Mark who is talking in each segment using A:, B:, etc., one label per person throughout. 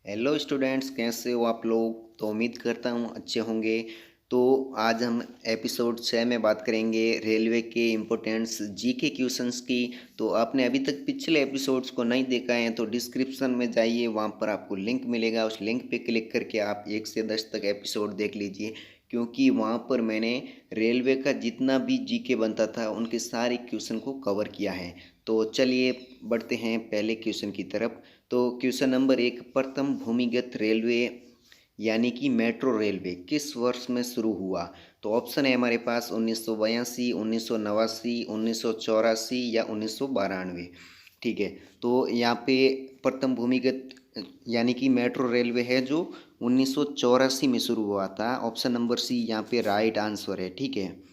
A: Hello students, कैसे हो आप लोग। तो उम्मीद करता हूँ अच्छे होंगे। तो आज हम एपिसोड 6 में बात करेंगे रेलवे के इम्पोर्टेंट्स जीके क्वेश्चंस की। तो आपने अभी तक पिछले एपिसोड्स को नहीं देखा है तो डिस्क्रिप्शन में जाइए, वहाँ पर आपको लिंक मिलेगा। उस लिंक पे क्लिक करके आप 1 से 10 तक एपिसोड देख लीजिए, क्योंकि वहाँ पर मैंने रेलवे का जितना भी जीके बनता था उनके सारे क्वेश्चन को कवर किया है। तो चलिए बढ़ते हैं पहले क्वेश्चन की तरफ। तो क्वेश्चन नंबर 1, प्रथम भूमिगत रेलवे यानी कि मेट्रो रेलवे किस वर्ष में शुरू हुआ। तो ऑप्शन है हमारे पास 1982, 1989, 1984 या 1992। ठीक है, तो यहाँ पे प्रथम भूमिगत यानी कि मेट्रो रेलवे है जो 1984 में शुरू हुआ था। ऑप्शन नंबर सी यहाँ पे राइट आंसर है। ठीक है,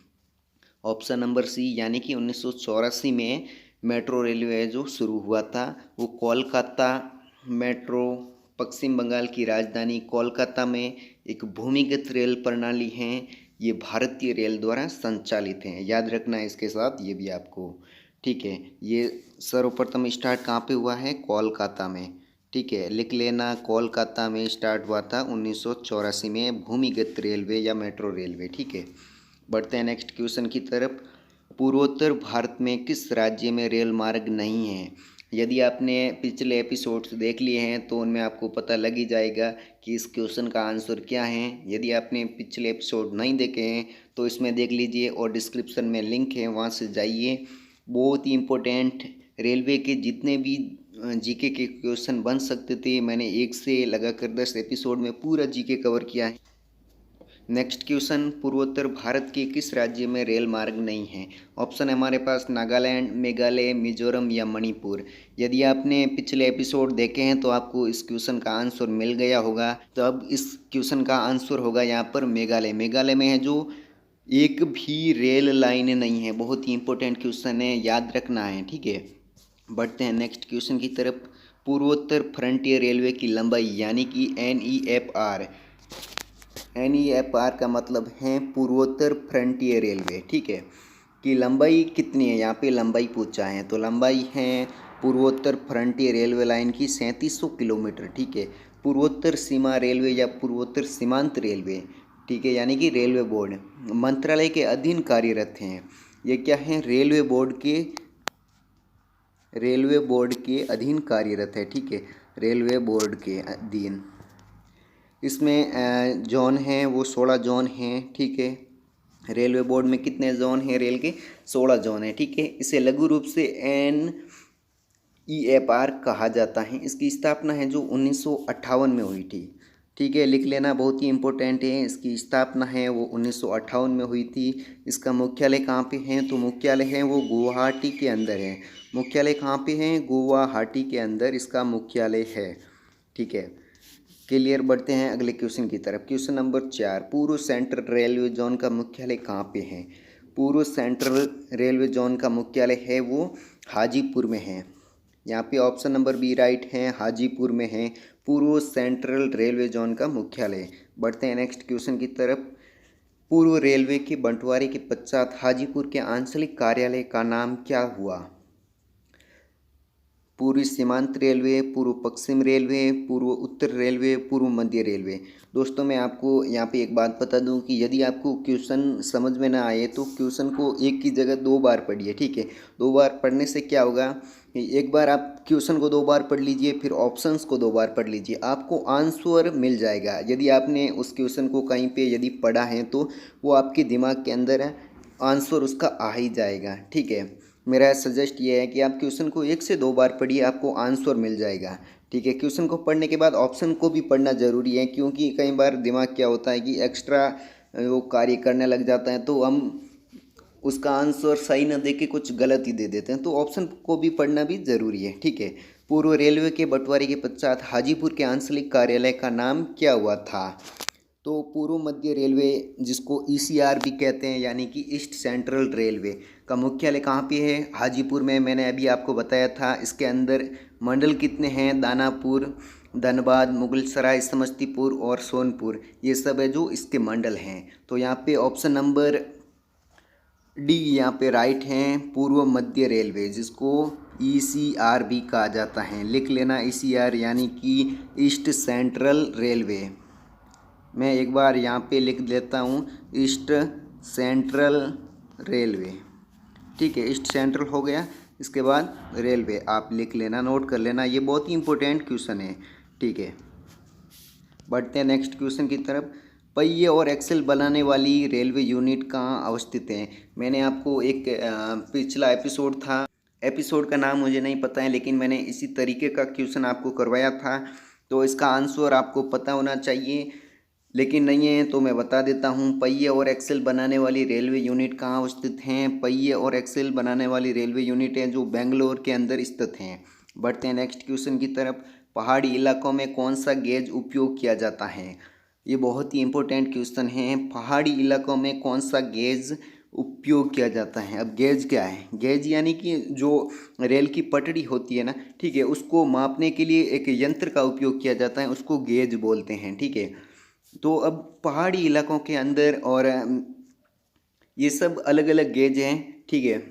A: ऑप्शन नंबर सी यानी कि 1984 में मेट्रो रेलवे है जो शुरू हुआ था। वो कोलकाता मेट्रो पश्चिम बंगाल की राजधानी कोलकाता में एक भूमिगत रेल प्रणाली है। ये भारतीय रेल द्वारा संचालित हैं, याद रखना है इसके साथ ये भी आपको। ठीक है, ये सर्वप्रथम स्टार्ट कहाँ पे हुआ है? कोलकाता में। ठीक है, लिख लेना, कोलकाता में स्टार्ट हुआ था 1984 में भूमिगत रेलवे या मेट्रो रेलवे। ठीक है, बढ़ते हैं नेक्स्ट क्वेश्चन की तरफ। पूर्वोत्तर भारत में किस राज्य में रेल मार्ग नहीं है? यदि आपने पिछले एपिसोड्स देख लिए हैं तो उनमें आपको पता लग ही जाएगा कि इस क्वेश्चन का आंसर क्या है। यदि आपने पिछले एपिसोड नहीं देखे हैं तो इसमें देख लीजिए, और डिस्क्रिप्शन में लिंक है, वहाँ से जाइए। बहुत ही इम्पोर्टेंट रेलवे के जितने भी जीके के क्वेश्चन बन सकते थे, मैंने 1 से लगाकर 10 एपिसोड में पूरा जीके कवर किया है। नेक्स्ट क्वेश्चन, पूर्वोत्तर भारत के किस राज्य में रेल मार्ग नहीं है? ऑप्शन है हमारे पास नागालैंड, मेघालय, मिजोरम या मणिपुर। यदि आपने पिछले एपिसोड देखे हैं तो आपको इस क्वेश्चन का आंसर मिल गया होगा। तो अब इस क्वेश्चन का आंसर होगा यहाँ पर मेघालय। मेघालय में है जो एक भी रेल लाइन नहीं है। बहुत ही इंपॉर्टेंट क्वेश्चन है, याद रखना है। ठीक है, बढ़ते हैं नेक्स्ट क्वेश्चन की तरफ। पूर्वोत्तर फ्रंटियर रेलवे की लंबाई यानी कि NEFR का मतलब है पूर्वोत्तर फ्रंटियर रेलवे। ठीक है, कि लंबाई कितनी है, यहाँ पे लंबाई पूछा है। तो लंबाई है पूर्वोत्तर फ्रंटियर रेलवे लाइन की 3700 किलोमीटर। ठीक है, पूर्वोत्तर सीमा रेलवे या पूर्वोत्तर सीमांत रेलवे, ठीक है, यानी कि रेलवे बोर्ड मंत्रालय के अधीन कार्यरत हैं। ये क्या है? रेलवे बोर्ड के अधीन कार्यरत है। ठीक है, रेलवे बोर्ड के अधीन। इसमें जोन हैं वो 16 जोन हैं। ठीक है, रेलवे बोर्ड में कितने जोन हैं रेल के? 16 जोन हैं। ठीक है, इसे लघु रूप से NEFR कहा जाता है। इसकी स्थापना है जो 1958 में हुई थी। ठीक है, लिख लेना, बहुत ही इंपॉर्टेंट है। इसकी स्थापना है वो 1958 में हुई थी। इसका मुख्यालय कहाँ पे है? तो मुख्यालय है वो गुवाहाटी के अंदर है। मुख्यालय कहाँ पे है? गुवाहाटी के अंदर इसका मुख्यालय है। ठीक है, क्लियर। बढ़ते हैं अगले क्वेश्चन की तरफ। क्वेश्चन नंबर 4, पूर्व सेंट्रल रेलवे जोन का मुख्यालय कहाँ पे है? पूर्व सेंट्रल रेलवे जोन का मुख्यालय है वो हाजीपुर में है। यहाँ पे ऑप्शन नंबर बी राइट है, हाजीपुर में है पूर्व सेंट्रल रेलवे जोन का मुख्यालय। बढ़ते हैं नेक्स्ट क्वेश्चन की तरफ। पूर्व रेलवे के बंटवारे के पश्चात हाजीपुर के आंचलिक कार्यालय का नाम क्या हुआ? पूर्व सीमांत रेलवे, पूर्व पश्चिम रेलवे, पूर्व उत्तर रेलवे, पूर्व मध्य रेलवे। दोस्तों, मैं आपको यहाँ पे एक बात बता दूं कि यदि आपको क्वेश्चन समझ में ना आए तो क्वेश्चन को एक की जगह 2 बार पढ़िए। ठीक है, 2 बार पढ़ने से क्या होगा कि एक बार आप क्वेश्चन को 2 बार पढ़ लीजिए, फिर ऑप्शंस को 2 बार पढ़ लीजिए, आपको आंसर मिल जाएगा। यदि आपने उस क्वेश्चन को कहीं पे यदि पढ़ा है तो वो आपके दिमाग के अंदर आंसर उसका आ ही जाएगा। ठीक है, मेरा सजेस्ट ये है कि आप क्वेश्चन को 1 से 2 बार पढ़िए, आपको आंसर मिल जाएगा। ठीक है, क्वेश्चन को पढ़ने के बाद ऑप्शन को भी पढ़ना ज़रूरी है, क्योंकि कई बार दिमाग क्या होता है कि एक्स्ट्रा वो कार्य करने लग जाता है तो हम उसका आंसर सही न दे के कुछ गलत ही दे देते हैं। तो ऑप्शन को भी पढ़ना भी ज़रूरी है। ठीक है, पूर्व रेलवे के बंटवारे के पश्चात हाजीपुर के आंचलिक कार्यालय का नाम क्या हुआ था? तो पूर्व मध्य रेलवे, जिसको ECR भी कहते हैं, यानी कि ईस्ट सेंट्रल रेलवे का मुख्यालय कहाँ पे है? हाजीपुर में। मैंने अभी आपको बताया था। इसके अंदर मंडल कितने हैं? दानापुर, धनबाद, मुगलसराय, समस्तीपुर और सोनपुर, ये सब है जो इसके मंडल हैं। तो यहाँ पे ऑप्शन नंबर डी यहाँ पे राइट हैं, पूर्व मध्य रेलवे, जिसको ECR भी कहा जाता है। लिख लेना ECR यानी कि ईस्ट सेंट्रल रेलवे। मैं एक बार यहाँ पे लिख देता हूँ ईस्ट सेंट्रल रेलवे। ठीक है, ईस्ट सेंट्रल हो गया, इसके बाद रेलवे आप लिख लेना, नोट कर लेना, ये बहुत ही इंपॉर्टेंट क्वेश्चन है। ठीक है, बढ़ते हैं नेक्स्ट क्वेश्चन की तरफ। पहिए और एक्सेल बनाने वाली रेलवे यूनिट कहाँ अवस्थित है? मैंने आपको एक पिछला एपिसोड का नाम मुझे नहीं पता है, लेकिन मैंने इसी तरीके का क्वेश्चन आपको करवाया था, तो इसका आंसर आपको पता होना चाहिए, लेकिन नहीं है तो मैं बता देता हूँ। पहिए और एक्सेल बनाने वाली रेलवे यूनिट कहाँ अवस्थित हैं? पहिए और एक्सेल बनाने वाली रेलवे यूनिट है जो बेंगलोर के अंदर स्थित हैं। बढ़ते हैं नेक्स्ट क्वेश्चन की तरफ। पहाड़ी इलाकों में कौन सा गेज उपयोग किया जाता है? ये बहुत ही इंपॉर्टेंट क्वेश्चन है। पहाड़ी इलाकों में कौन सा गेज उपयोग किया जाता है? अब गेज क्या है? गेज यानी कि जो रेल की पटड़ी होती है ना, ठीक है, उसको मापने के लिए एक यंत्र का उपयोग किया जाता है, उसको गेज बोलते हैं। ठीक है, तो अब पहाड़ी इलाकों के अंदर और ये सब अलग अलग गेज हैं। ठीक है,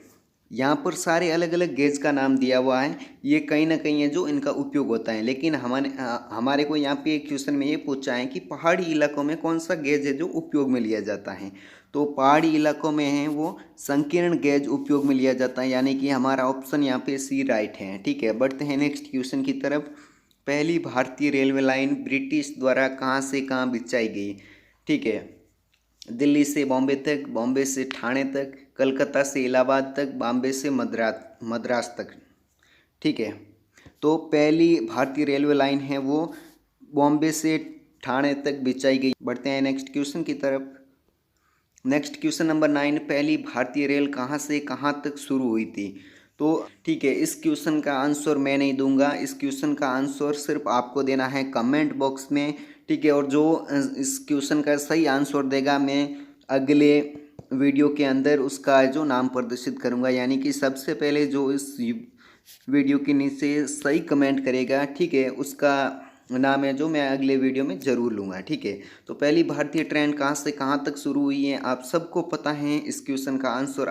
A: यहाँ पर सारे अलग अलग गेज का नाम दिया हुआ है, ये कहीं ना कहीं है जो इनका उपयोग होता है, लेकिन हमारे को यहाँ पे एक क्वेश्चन में ये पूछा है कि पहाड़ी इलाकों में कौन सा गेज है जो उपयोग में लिया जाता है। तो पहाड़ी इलाकों में है वो संकीर्ण गेज उपयोग में लिया जाता है, यानी कि हमारा ऑप्शन यहाँ पे सी राइट है। ठीक है, बढ़ते हैं नेक्स्ट क्वेश्चन की तरफ। पहली भारतीय रेलवे लाइन ब्रिटिश द्वारा कहाँ से कहाँ बिछाई गई? ठीक है, दिल्ली से बॉम्बे तक, बॉम्बे से ठाणे तक, कलकत्ता से इलाहाबाद तक, बॉम्बे से मद्रास तक। ठीक है, तो पहली भारतीय रेलवे लाइन है वो बॉम्बे से ठाणे तक बिछाई गई। बढ़ते हैं नेक्स्ट क्वेश्चन की तरफ। नेक्स्ट क्वेश्चन नंबर 9, पहली भारतीय रेल कहाँ से कहाँ तक शुरू हुई थी? तो ठीक है, इस क्वेश्चन का आंसर मैं नहीं दूंगा, इस क्वेश्चन का आंसर सिर्फ आपको देना है कमेंट बॉक्स में। ठीक है, और जो इस क्वेश्चन का सही आंसर देगा मैं अगले वीडियो के अंदर उसका जो नाम प्रदर्शित करूंगा, यानी कि सबसे पहले जो इस वीडियो के नीचे सही कमेंट करेगा, ठीक है, उसका नाम है जो मैं अगले वीडियो में ज़रूर लूँगा। ठीक है, तो पहली भारतीय ट्रेन कहाँ से कहाँ तक शुरू हुई है आप सबको पता है। इस क्वेश्चन का आंसर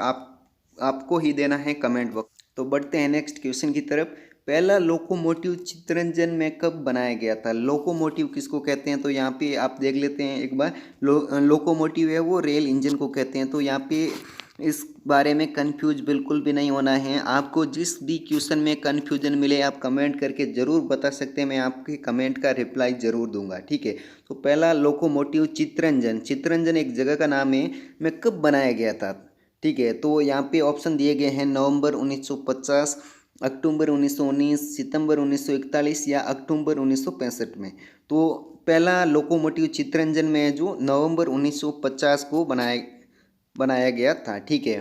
A: आपको ही देना है कमेंट बॉक्स। तो बढ़ते हैं नेक्स्ट क्वेश्चन की तरफ। पहला लोकोमोटिव चित्तरंजन में कब बनाया गया था? लोकोमोटिव किसको कहते हैं? तो यहाँ पे आप देख लेते हैं एक बार। लोकोमोटिव है वो रेल इंजन को कहते हैं। तो यहाँ पे इस बारे में कंफ्यूज बिल्कुल भी नहीं होना है। आपको जिस भी क्वेश्चन में कंफ्यूजन मिले आप कमेंट करके ज़रूर बता सकते हैं, मैं आपके कमेंट का रिप्लाई ज़रूर दूंगा। ठीक है, तो पहला लोकोमोटिव चित्तरंजन एक जगह का नाम है, में कब बनाया गया था? ठीक है, तो यहाँ पे ऑप्शन दिए गए हैं नवंबर 1950, अक्टूबर 1919, सितंबर 1941 या अक्टूबर 1965 में। तो पहला लोकोमोटिव चित्तरंजन में जो नवंबर 1950 को बनाया गया था। ठीक है,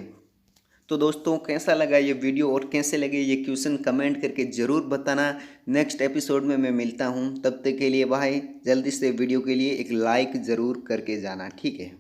A: तो दोस्तों कैसा लगा ये वीडियो और कैसे लगे ये क्वेश्चन कमेंट करके ज़रूर बताना। नेक्स्ट एपिसोड में मैं मिलता हूँ, तब तक के लिए बाय। जल्दी से वीडियो के लिए एक लाइक ज़रूर करके जाना। ठीक है।